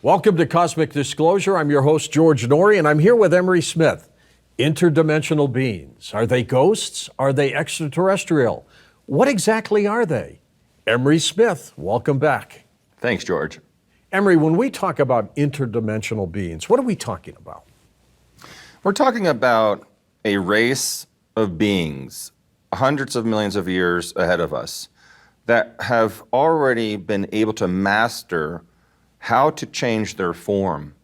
Welcome to Cosmic Disclosure. I'm your host, George Noory, and I'm here with Emery Smith. Interdimensional beings. Are they ghosts? Are they extraterrestrial? What exactly are they? Emery Smith, welcome back. Thanks, George. Emery, when we talk about interdimensional beings, what are we talking about? We're talking about a race of beings hundreds of millions of years ahead of us that have already been able to master how to change their form.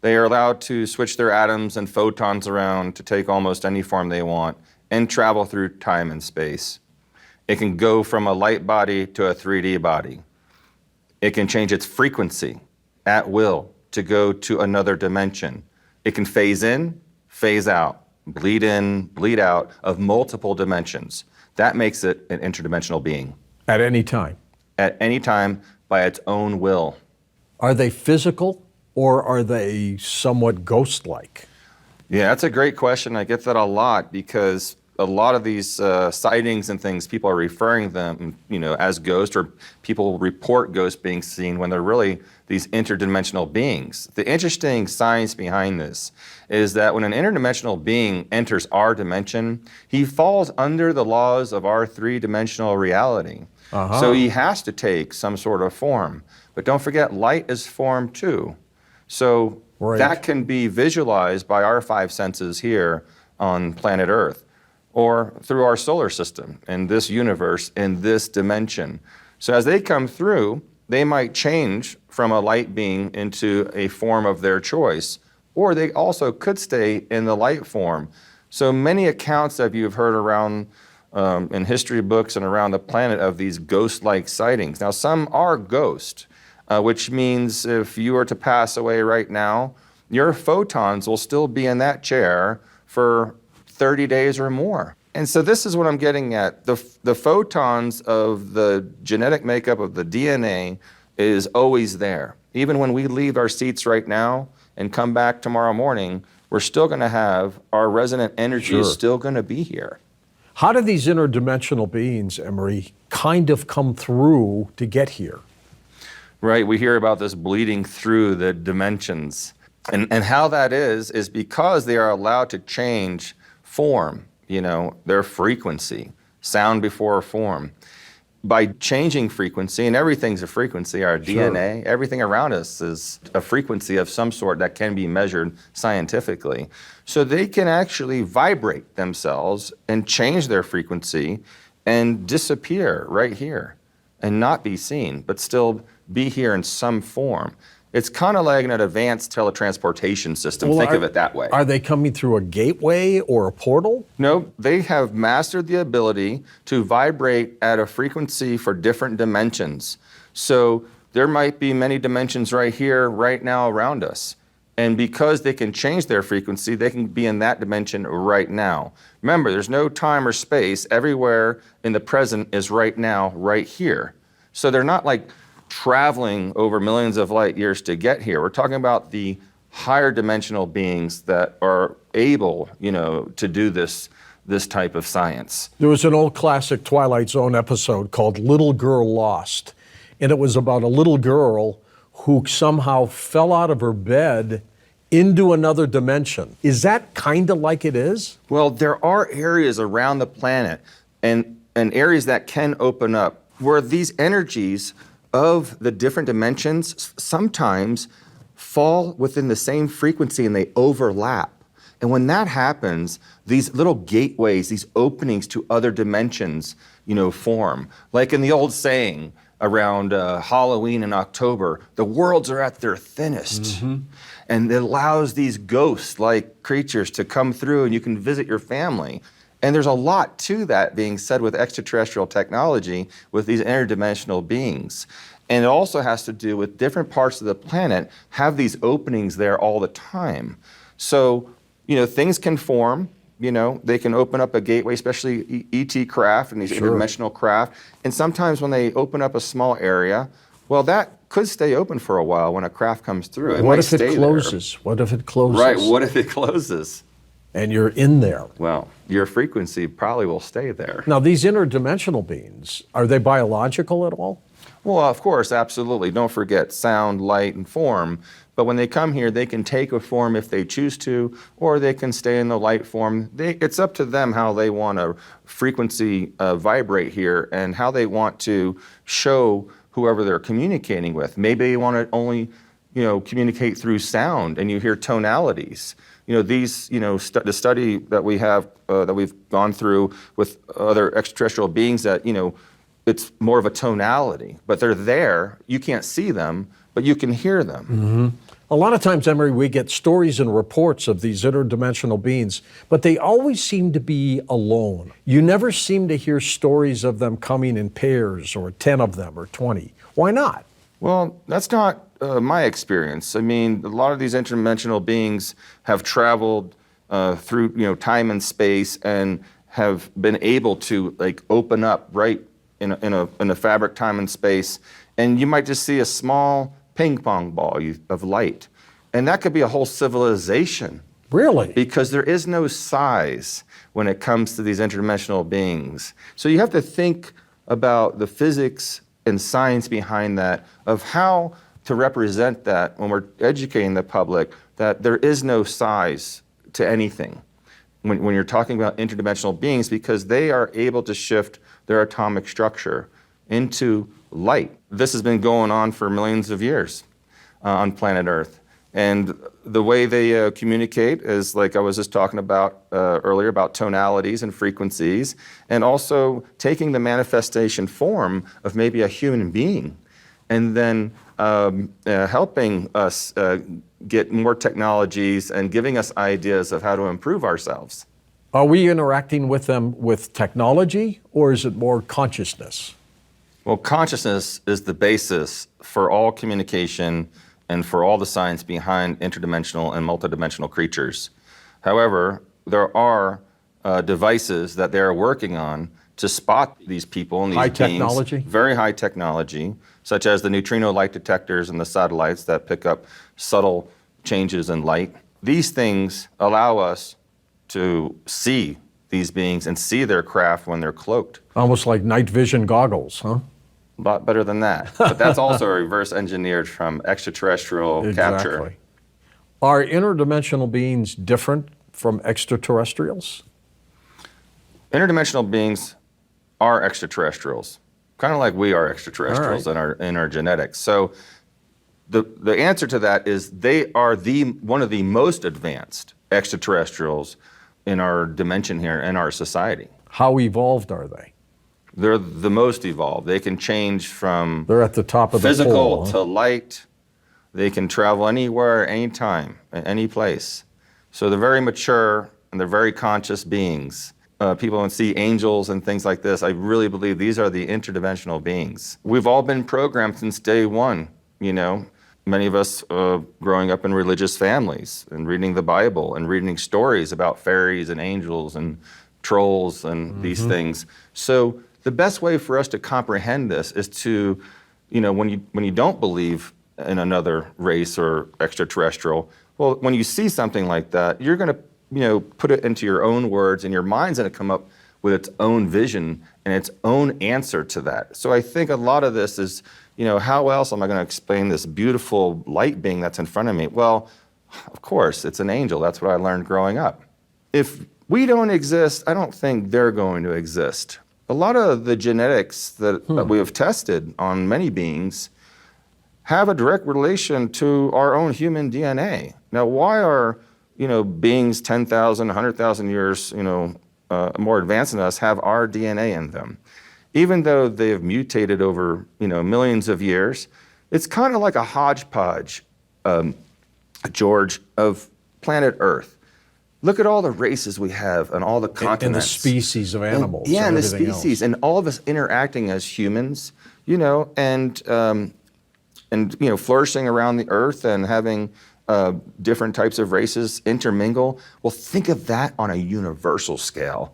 They are allowed to switch their atoms and photons around to take almost any form they want and travel through time and space. It can go from a light body to a 3D body. It can change its frequency at will to go to another dimension. It can phase in, phase out, bleed in, bleed out of multiple dimensions. That makes it an interdimensional being. At any time? At any time by its own will. Are they physical or are they somewhat ghost-like? Yeah, that's a great question. I get that a lot because a lot of these sightings and things, people are referring them, as ghosts, or people report ghosts being seen when they're really these interdimensional beings. The interesting science behind this is that when an interdimensional being enters our dimension, he falls under the laws of our three-dimensional reality. So he has to take some sort of form. But don't forget, light is form too. So that can be visualized by our five senses here on planet Earth, or through our solar system, in this universe, in this dimension. So as they come through, they might change from a light being into a form of their choice, or they also could stay in the light form. So many accounts that you've heard around in history books and around the planet of these ghost-like sightings. Now, some are ghosts, which means if you were to pass away right now, your photons will still be in that chair for 30 days or more. And so this is what I'm getting at. The photons of the genetic makeup of the DNA is always there. Even when we leave our seats right now and come back tomorrow morning, we're still going to have our resonant energy is still going to be here. How do these interdimensional beings, Emery, kind of come through to get here? Right, we hear about this bleeding through the dimensions. And how that is because they are allowed to change form, their frequency, sound before form. By changing frequency, and everything's a frequency, our DNA, everything around us is a frequency of some sort that can be measured scientifically. So they can actually vibrate themselves and change their frequency and disappear right here and not be seen, but still be here in some form. It's kind of like an advanced teletransportation system. Think of it that way. Are they coming through a gateway or a portal? No, they have mastered the ability to vibrate at a frequency for different dimensions. So there might be many dimensions right here, right now around us. And because they can change their frequency, they can be in that dimension right now. Remember, there's no time or space. Everywhere in the present is right now, right here. So they're not like traveling over millions of light years to get here. We're talking about the higher dimensional beings that are able, to do this type of science. There was an old classic Twilight Zone episode called Little Girl Lost, and it was about a little girl who somehow fell out of her bed into another dimension. Is that kind of like it is? Well, there are areas around the planet and areas that can open up where these energies of the different dimensions sometimes fall within the same frequency and they overlap. And when that happens, these little gateways, these openings to other dimensions, form. Like in the old saying around Halloween in October, the worlds are at their thinnest. And it allows these ghost-like creatures to come through and you can visit your family. And there's a lot to that being said with extraterrestrial technology with these interdimensional beings. And it also has to do with different parts of the planet have these openings there all the time. So, things can form, they can open up a gateway, especially ET craft and these interdimensional craft. And sometimes when they open up a small area, well, that could stay open for a while when a craft comes through. What if it closes? What if it closes? Right, what if it closes? And you're in there. Well, your frequency probably will stay there. Now, these interdimensional beings, are they biological at all? Well, of course, absolutely. Don't forget sound, light, and form. But when they come here, they can take a form if they choose to, or they can stay in the light form. It's up to them how they want to frequency vibrate here and how they want to show whoever they're communicating with. Maybe they want to only, communicate through sound, and you hear tonalities. These, the study that we have, that we've gone through with other extraterrestrial beings that, it's more of a tonality, but they're there. You can't see them, but you can hear them. Mm-hmm. A lot of times, Emery, we get stories and reports of these interdimensional beings, but they always seem to be alone. You never seem to hear stories of them coming in pairs, or 10 of them, or 20. Why not? Well, that's not my experience. I mean, a lot of these interdimensional beings have traveled through, time and space, and have been able to open up right in a fabric, time and space, and you might just see a small ping pong ball of light, and that could be a whole civilization. Really? Because there is no size when it comes to these interdimensional beings. So you have to think about the physics and science behind that, of how to represent that when we're educating the public, that there is no size to anything when you're talking about interdimensional beings, because they are able to shift their atomic structure into light. This has been going on for millions of years on planet Earth. And the way they communicate is, like I was just talking about earlier, about tonalities and frequencies, and also taking the manifestation form of maybe a human being, and then helping us get more technologies and giving us ideas of how to improve ourselves. Are we interacting with them with technology, or is it more consciousness? Well, consciousness is the basis for all communication and for all the science behind interdimensional and multidimensional creatures. However, there are devices that they're working on to spot these people and these high beings. Technology? Very high technology, such as the neutrino light detectors and the satellites that pick up subtle changes in light. These things allow us to see these beings and see their craft when they're cloaked. Almost like night vision goggles, huh? A lot better than that. But that's also reverse engineered from extraterrestrial capture. Exactly. Are interdimensional beings different from extraterrestrials? Interdimensional beings are extraterrestrials, kind of like we are extraterrestrials All right. in our genetics. So the answer to that is they are one of the most advanced extraterrestrials in our dimension here, in our society. How evolved are they? They're the most evolved. They can change from They're at the top of the physical pole, huh? to light. They can travel anywhere, anytime, any place. So they're very mature and they're very conscious beings. People can see angels and things like this. I really believe these are the interdimensional beings. We've all been programmed since day one, Many of us growing up in religious families and reading the Bible and reading stories about fairies and angels and trolls and these things. So the best way for us to comprehend this is to, when you don't believe in another race or extraterrestrial, well, when you see something like that, you're going to, put it into your own words, and your mind's going to come up with its own vision and its own answer to that. So I think a lot of this is, how else am I going to explain this beautiful light being that's in front of me? Well, of course, it's an angel. That's what I learned growing up. If we don't exist, I don't think they're going to exist. A lot of the genetics that we have tested on many beings have a direct relation to our own human DNA. Now, why are, beings 10,000, 100,000 years, more advanced than us have our DNA in them? Even though they have mutated over, millions of years, it's kind of like a hodgepodge, George, of planet Earth. Look at all the races we have and all the continents. And the species of animals. And the species, and all of us interacting as humans, and flourishing around the Earth and having different types of races intermingle. Well, think of that on a universal scale.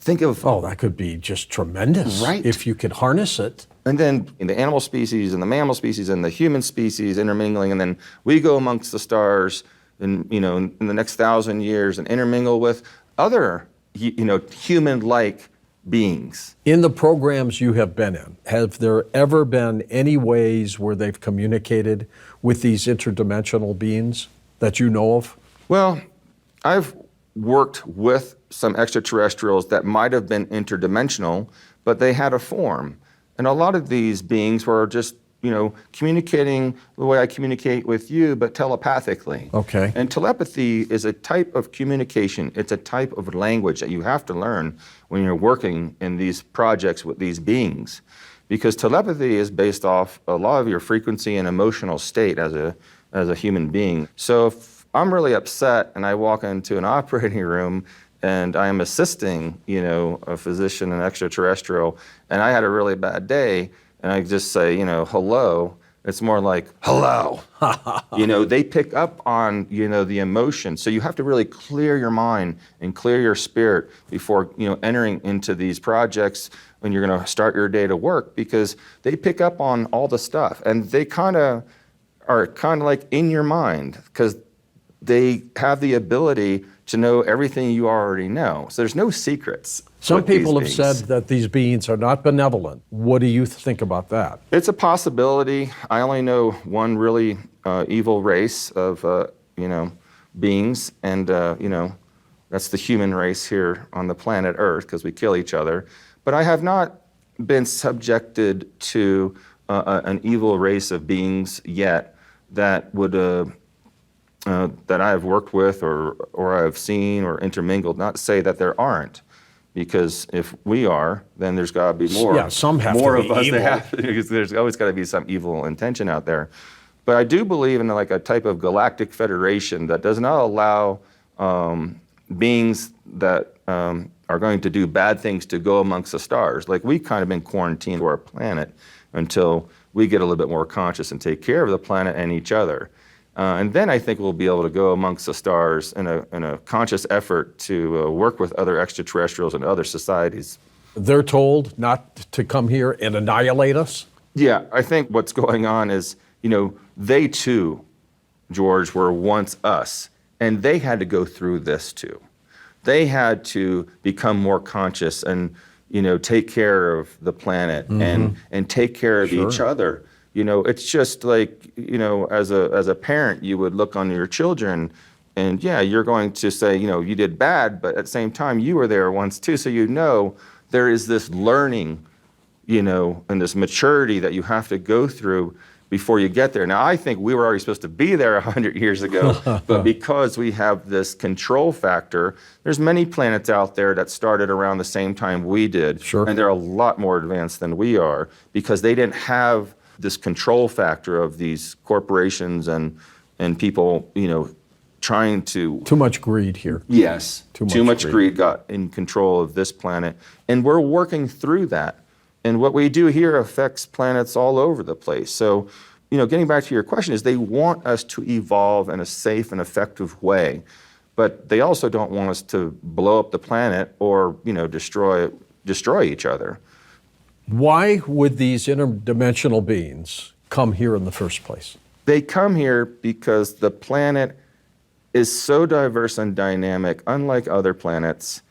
Think of... Oh, that could be just tremendous. Right. If you could harness it. And then in the animal species and the mammal species and the human species intermingling, and then we go amongst the stars in the next 1,000 years and intermingle with other, human-like beings. In the programs you have been in, have there ever been any ways where they've communicated with these interdimensional beings that you know of? Well, I've worked with some extraterrestrials that might have been interdimensional, but they had a form. And a lot of these beings were just, communicating the way I communicate with you, but telepathically. Okay. And telepathy is a type of communication. It's a type of language that you have to learn when you're working in these projects with these beings. Because telepathy is based off a lot of your frequency and emotional state as a human being. So if I'm really upset and I walk into an operating room and I am assisting, a physician, an extraterrestrial, and I had a really bad day, and I just say, hello, it's more like, hello. They pick up on, the emotion. So you have to really clear your mind and clear your spirit before, entering into these projects when you're going to start your day to work, because they pick up on all the stuff. And they are like in your mind, because they have the ability to know everything you already know. So there's no secrets. Some with these people have beings. said that these beings are not benevolent. What do you think about that? It's a possibility. I only know one really evil race of, beings, and, that's the human race here on the planet Earth, because we kill each other. But I have not been subjected to an evil race of beings yet that would that I have worked with or I've seen or intermingled. Not to say that there aren't, because if we are, then there's got to be more. Yeah, some have more to be of us. evil. Because there's always got to be some evil intention out there. But I do believe in like a type of galactic federation that does not allow beings that are going to do bad things to go amongst the stars. Like we've kind of been quarantined to our planet until we get a little bit more conscious and take care of the planet and each other. And then I think we'll be able to go amongst the stars in a conscious effort to work with other extraterrestrials and other societies. They're told not to come here and annihilate us? Yeah, I think what's going on is, they too, George, were once us, and they had to go through this too. They had to become more conscious and, take care of the planet and take care of each other. It's just like, as a parent, you would look on your children and you're going to say, you did bad, but at the same time, you were there once too. So, there is this learning, and this maturity that you have to go through before you get there. Now, I think we were already supposed to be there 100 years ago, but because we have this control factor, there's many planets out there that started around the same time we did. Sure. And they're a lot more advanced than we are because they didn't have this control factor of these corporations and people, trying to... Too much greed here. Yes. Too much greed got in control of this planet. And we're working through that. And what we do here affects planets all over the place. So, getting back to your question is they want us to evolve in a safe and effective way. But they also don't want us to blow up the planet or, destroy each other. Why would these interdimensional beings come here in the first place? They come here because the planet is so diverse and dynamic, unlike other planets,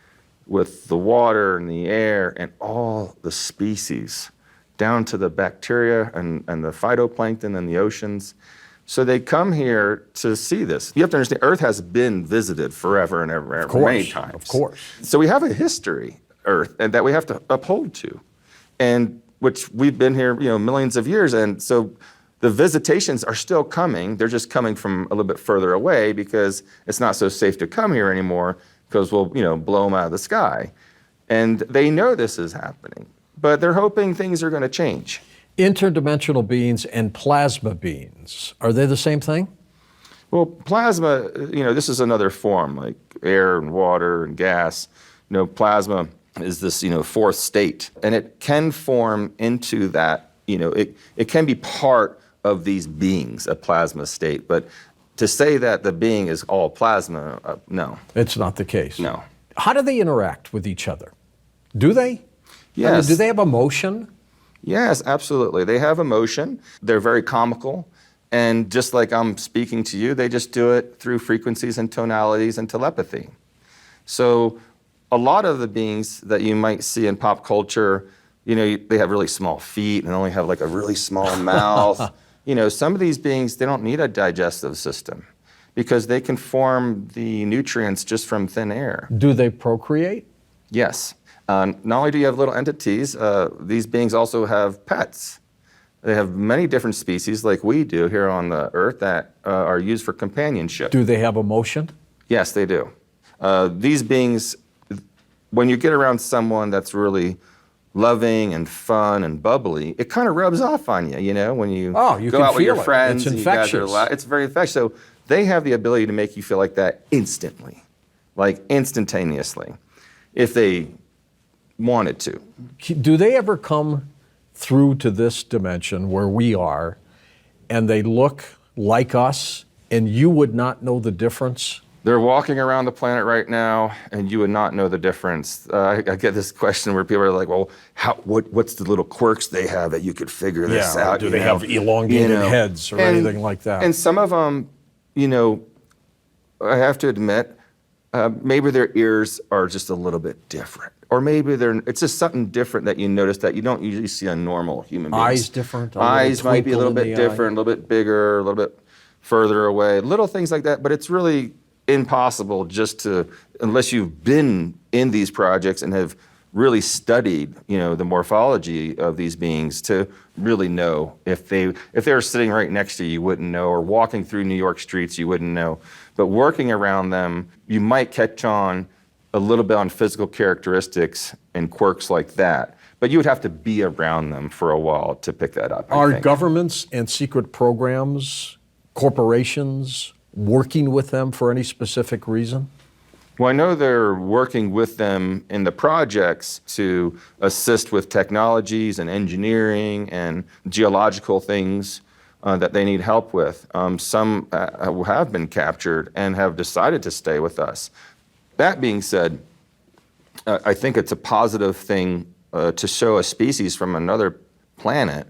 with the water and the air and all the species, down to the bacteria and the phytoplankton and the oceans. So they come here to see this. You have to understand, Earth has been visited forever and ever, many times. Of course. So we have a history, Earth, and that we have to uphold to. And which we've been here, millions of years. And so the visitations are still coming. They're just coming from a little bit further away because it's not so safe to come here anymore because we'll, blow them out of the sky. And they know this is happening, but they're hoping things are going to change. Interdimensional beings and plasma beings, are they the same thing? Well, plasma, this is another form, like air and water and gas. Plasma is this, fourth state, and it can form into that, it can be part of these beings, a plasma state, but to say that the being is all plasma, no. It's not the case. No. How do they interact with each other? Do they? Yes. Do they have emotion? Yes, absolutely. They have emotion. They're very comical. And just like I'm speaking to you, they just do it through frequencies and tonalities and telepathy. So a lot of the beings that you might see in pop culture, they have really small feet and only have like a really small mouth. Some of these beings, they don't need a digestive system because they can form the nutrients just from thin air. Do they procreate? Yes. Not only do you have little entities, these beings also have pets. They have many different species like we do here on the Earth that are used for companionship. Do they have emotion? Yes, they do. These beings, when you get around someone that's really loving and fun and bubbly, it kind of rubs off on you, when you Oh, you go can out with your feel it. friends. It's and you guys are infectious. it's very infectious. So they have the ability to make you feel like that instantly, like instantaneously, if they wanted to. Do they ever come through to this dimension where we are and they look like us and you would not know the difference? They're walking around the planet right now, and you would not know the difference. I get this question where people are like, "Well, what's the little quirks they have that you could figure this out?" Do they have elongated heads or anything like that? And some of them, I have to admit, maybe their ears are just a little bit different, or maybe it's just something different that you notice that you don't usually see on normal human beings. Eyes different. Eyes might be a little bit twinkle in the different, a little bit bigger, a little bit further away, little things like that. But it's really impossible unless you've been in these projects and have really studied, the morphology of these beings to really know. If they were sitting right next to you, you wouldn't know, or walking through New York streets, you wouldn't know. But working around them, you might catch on a little bit on physical characteristics and quirks like that. But you would have to be around them for a while to pick that up. Are governments and secret programs, corporations, working with them for any specific reason? Well, I know they're working with them in the projects to assist with technologies and engineering and geological things that they need help with. Some have been captured and have decided to stay with us. That being said, I think it's a positive thing to show a species from another planet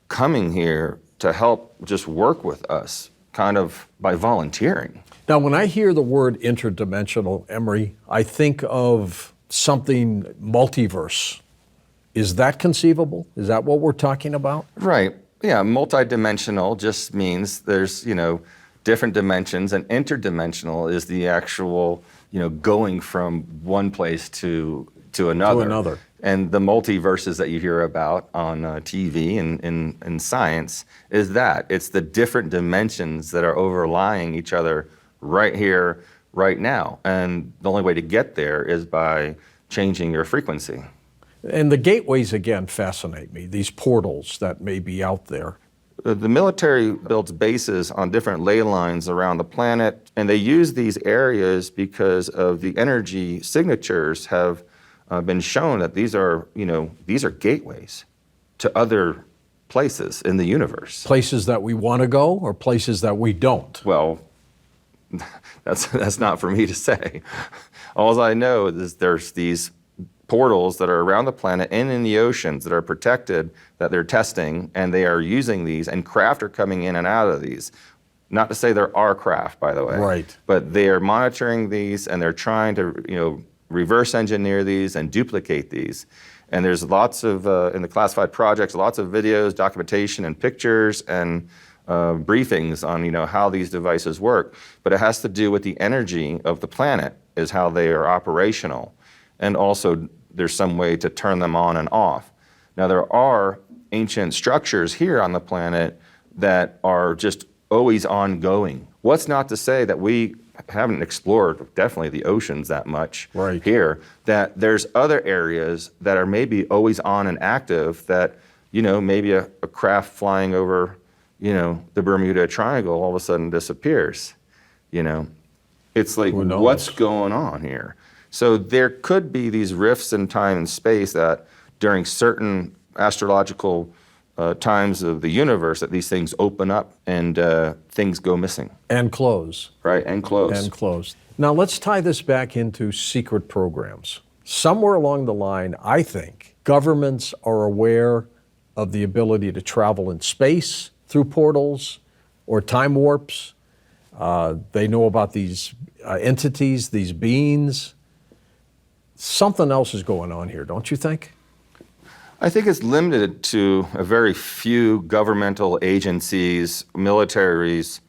coming here to help just work with us, kind of by volunteering. Now, when I hear the word interdimensional, Emery, I think of something multiverse. Is that conceivable? Is that what we're talking about? Right. Yeah, multidimensional just means there's, different dimensions, and interdimensional is the actual, going from one place to another. To another. And the multiverses that you hear about on TV and in science is that. It's the different dimensions that are overlying each other right here, right now. And the only way to get there is by changing your frequency. And the gateways, again, fascinate me, these portals that may be out there. The military builds bases on different ley lines around the planet, and they use these areas because of the energy signatures have been shown that these are gateways to other places in the universe. Places that we want to go or places that we don't? Well, that's not for me to say. All I know is there's these portals that are around the planet and in the oceans that are protected, that they're testing, and they are using these, and craft are coming in and out of these. Not to say there are craft, by the way. Right. But they are monitoring these, and they're trying to, reverse engineer these and duplicate these. And there's lots of, in the classified projects, lots of videos, documentation, and pictures, and briefings on, how these devices work. But it has to do with the energy of the planet is how they are operational. And also, there's some way to turn them on and off. Now, there are ancient structures here on the planet that are just always ongoing. What's not to say that we haven't explored definitely the oceans that much here, that there's other areas that are maybe always on and active that, maybe a craft flying over, the Bermuda Triangle all of a sudden disappears. It's like, what's going on here? So there could be these rifts in time and space that during certain astrological times of the universe that these things open up and things go missing. And close. Right, and close. And close. Now let's tie this back into secret programs. Somewhere along the line, I think, governments are aware of the ability to travel in space through portals or time warps. They know about these entities, these beings. Something else is going on here, don't you think? I think it's limited to a very few governmental agencies, militaries,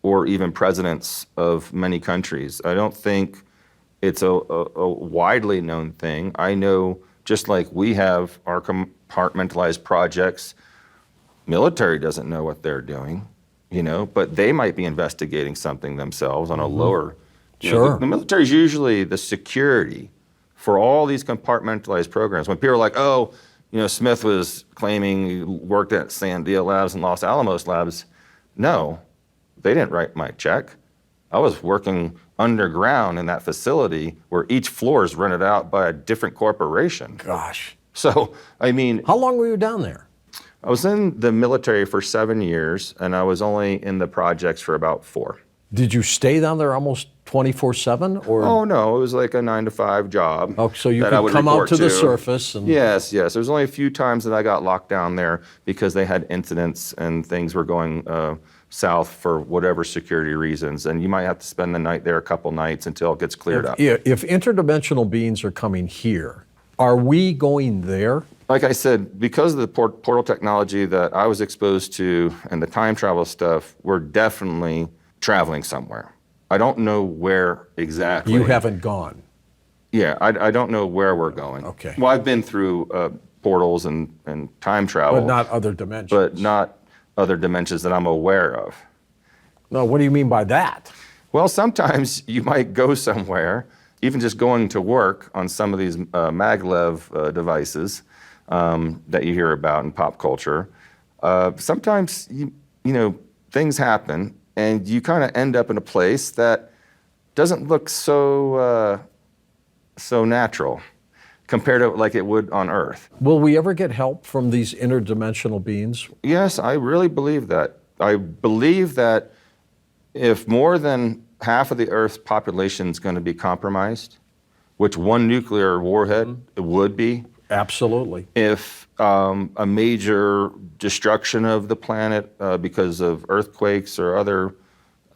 or even presidents of many countries. I don't think it's a widely known thing. I know just like we have our compartmentalized projects, military doesn't know what they're doing, but they might be investigating something themselves on a lower. Sure. The military is usually the security for all these compartmentalized programs. When people are like, oh, Smith was claiming he worked at Sandia Labs and Los Alamos Labs. No, they didn't write my check. I was working underground in that facility where each floor is rented out by a different corporation. Gosh. So, I mean, How long were you down there? I was in the military for 7 years, and I was only in the projects for about 4. Did you stay down there almost 24/7, or? Oh, no, it was like a 9-to-5 job. Oh, so you that I could would come out report to the surface and. Yes. There was only a few times that I got locked down there because they had incidents and things were going south for whatever security reasons. And you might have to spend the night there a couple nights until it gets cleared up. If interdimensional beings are coming here, are we going there? Like I said, because of the portal technology that I was exposed to and the time travel stuff, we're definitely traveling somewhere. I don't know where exactly. You haven't gone. Yeah, I don't know where we're going. Okay. Well, I've been through portals and time travel. But not other dimensions. But not other dimensions that I'm aware of. No, what do you mean by that? Well, sometimes you might go somewhere, even just going to work on some of these maglev devices that you hear about in pop culture. Sometimes, things happen and you kind of end up in a place that doesn't look so natural compared to like it would on Earth. Will we ever get help from these interdimensional beings? Yes, I really believe that. I believe that if more than half of the Earth's population is going to be compromised, which one nuclear warhead would be. Absolutely. If a major destruction of the planet because of earthquakes or other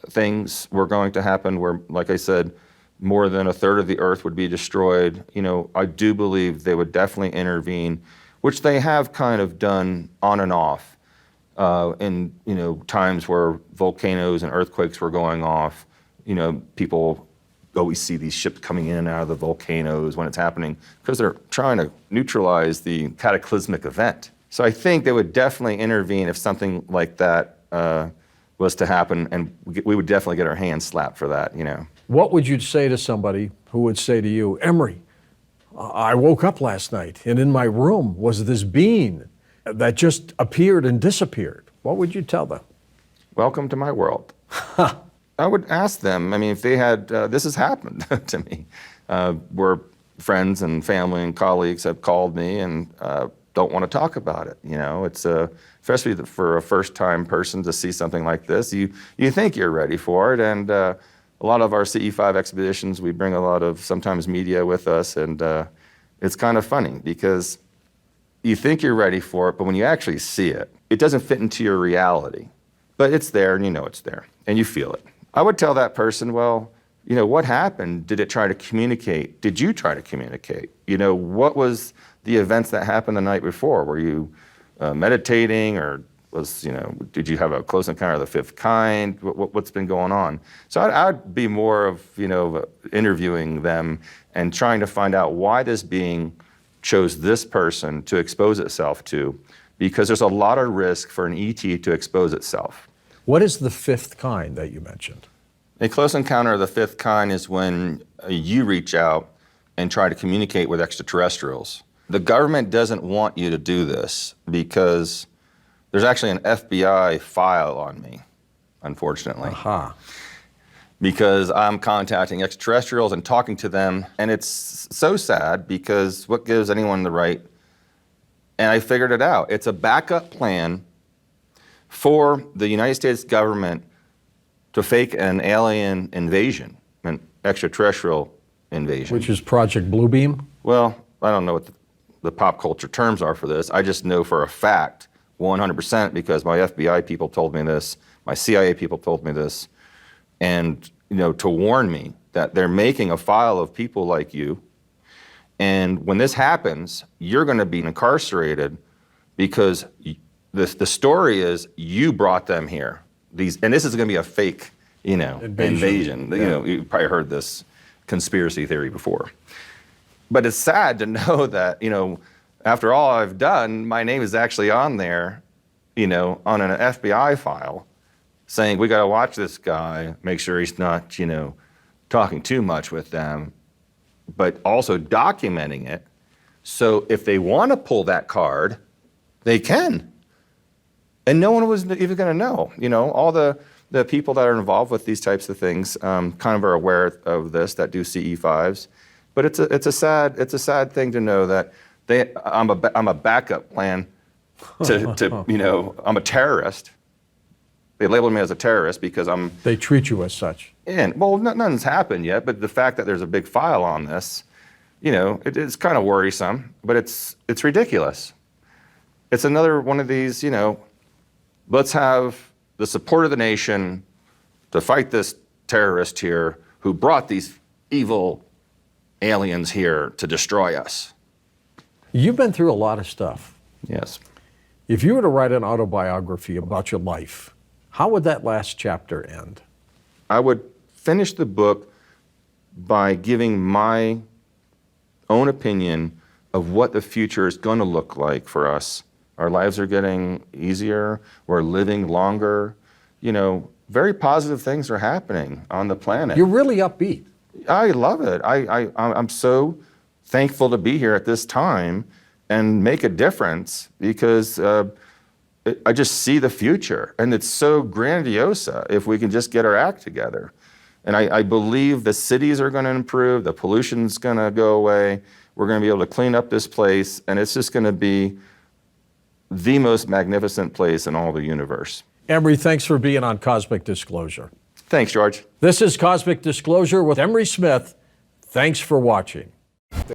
things were going to happen where, like I said, more than a third of the Earth would be destroyed, I do believe they would definitely intervene, which they have kind of done on and off in times where volcanoes and earthquakes were going off. People always see these ships coming in and out of the volcanoes when it's happening because they're trying to neutralize the cataclysmic event. So I think they would definitely intervene if something like that was to happen, and we would definitely get our hands slapped for that, What would you say to somebody who would say to you, Emery, I woke up last night and in my room was this being that just appeared and disappeared? What would you tell them? Welcome to my world. I would ask them, if they had, this has happened to me, where friends and family and colleagues have called me and don't want to talk about it. It's especially for a first-time person to see something like this. You think you're ready for it, and a lot of our CE5 expeditions, we bring a lot of sometimes media with us, and it's kind of funny because you think you're ready for it, but when you actually see it, it doesn't fit into your reality. But it's there, and you know it's there, and you feel it. I would tell that person, well, what happened? Did it try to communicate? Did you try to communicate? What was the events that happened the night before? Were you meditating, or did you have a close encounter of the fifth kind? What's been going on? So I'd be more of, interviewing them and trying to find out why this being chose this person to expose itself to, because there's a lot of risk for an ET to expose itself. What is the fifth kind that you mentioned? A close encounter of the fifth kind is when you reach out and try to communicate with extraterrestrials. The government doesn't want you to do this because there's actually an FBI file on me, unfortunately. Aha. Because I'm contacting extraterrestrials and talking to them, and it's so sad because what gives anyone the right? And I figured it out. It's a backup plan for the United States government to fake an alien invasion, an extraterrestrial invasion. Which is Project Bluebeam? Well, I don't know what the pop culture terms are for this. I just know for a fact, 100%, because my FBI people told me this, my CIA people told me this, and to warn me that they're making a file of people like you And when this happens, you're going to be incarcerated because the story is you brought them here. And this is going to be a fake, invasion. Yeah. You probably heard this conspiracy theory before. But it's sad to know that, after all I've done, my name is actually on there, on an FBI file saying, we got to watch this guy, make sure he's not, talking too much with them, but also documenting it. So if they want to pull that card, they can. And no one was even going to know. All the people that are involved with these types of things kind of are aware of this, that do CE5s. But it's a sad thing to know that I'm a backup plan to I'm a terrorist. They labeled me as a terrorist because They treat you as such. And well, nothing's happened yet. But the fact that there's a big file on this, it's kind of worrisome. But it's ridiculous. It's another one of these. Let's have the support of the nation to fight this terrorist here who brought these evil aliens here to destroy us. You've been through a lot of stuff. Yes. If you were to write an autobiography about your life, how would that last chapter end? I would finish the book by giving my own opinion of what the future is going to look like for us. Our lives are getting easier. We're living longer. Very positive things are happening on the planet. You're really upbeat. I love it. I'm so thankful to be here at this time and make a difference because I just see the future. And it's so grandiose if we can just get our act together. And I believe the cities are going to improve, the pollution's going to go away, we're going to be able to clean up this place, and it's just going to be the most magnificent place in all the universe. Emery, thanks for being on Cosmic Disclosure. Thanks, George. This is Cosmic Disclosure with Emery Smith. Thanks for watching.